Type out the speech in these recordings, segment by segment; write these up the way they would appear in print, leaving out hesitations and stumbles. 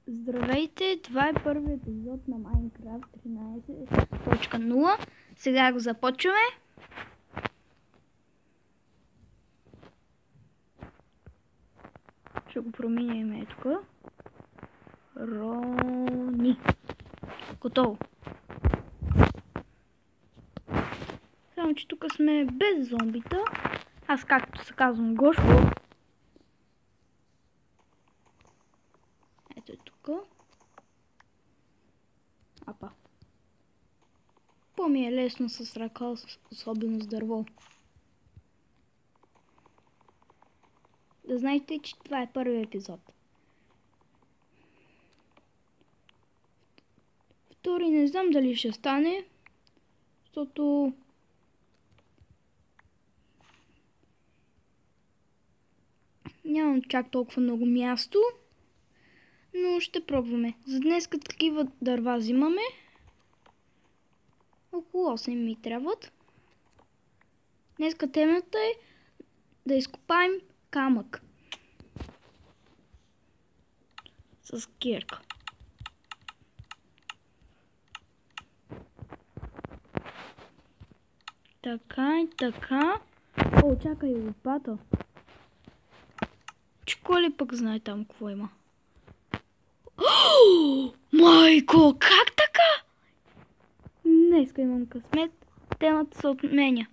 Здравейте, това е първият епизод на Minecraft 13.0. Сега го започваме. Ще го променим тук. Рони. Готово. Само че тук сме без зомбита. Аз, както се казвам, Гошко. Ето е тук. Апа. По-ми е лесно с ръка, особено с дърво. Да знаете, че това е първият епизод. Втори не знам дали ще стане, защото нямам чак толкова много място, но ще пробваме. За днес такива дърва взимаме. Около 8 ми трябват. Днеска темата е да изкопаем камък с кирка. Така и така. О, чакай, лопата. Чко ли пък знае там какво има? О, майко, как така? Днеска имам късмет. Темата се отменя.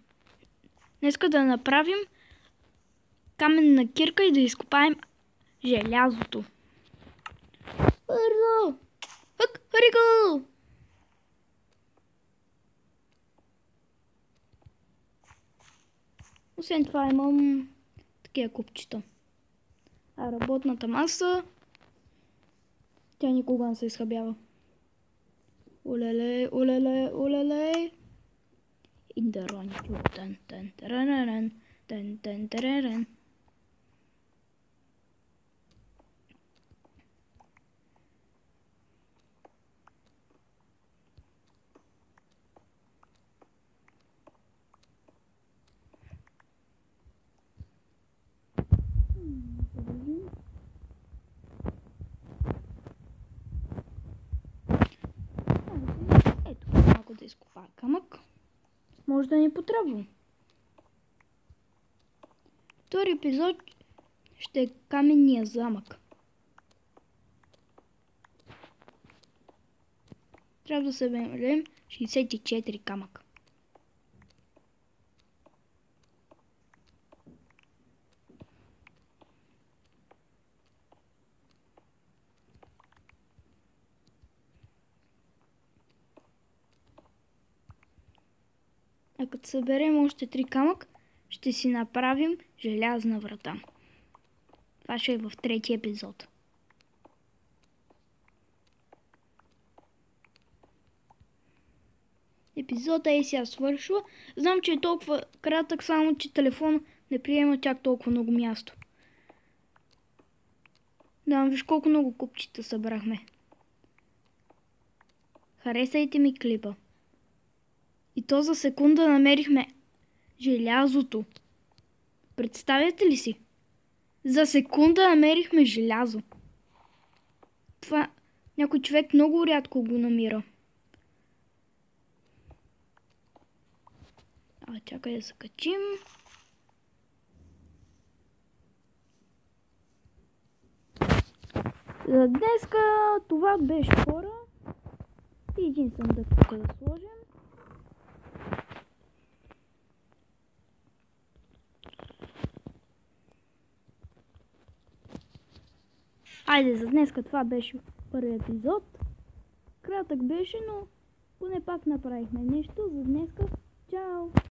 Днеска да направим каменна кирка и да изкопаем желязото. Бързо! Хариго! Освен това имам такива купчета. А работната маса, тя никога не се изхабява. Олеле, олеле, олеле. Индерон, тен, тен, терен, тен, тен, терен. Ето малко да изкопа камък. Може да ни потребва. Втори епизод ще е каменния замък. Трябва да съберем 64 камък. А като съберем още 3 камък, ще си направим желязна врата. Това ще е в третия епизод. Епизода е сега свършва. Знам, че е толкова кратък, само че телефон не приема чак толкова много място. Да, виж колко много купчета събрахме. Харесайте ми клипа. И то за секунда намерихме желязото. Представяте ли си? За секунда намерихме желязо. Това някой човек много рядко го намира. Чакай да се качим. За днеска това беше, хора. И един съндък тук да сложим. Айде, за днеска това беше първият епизод. Кратък беше, но поне пак направихме нещо. За днеска, чао!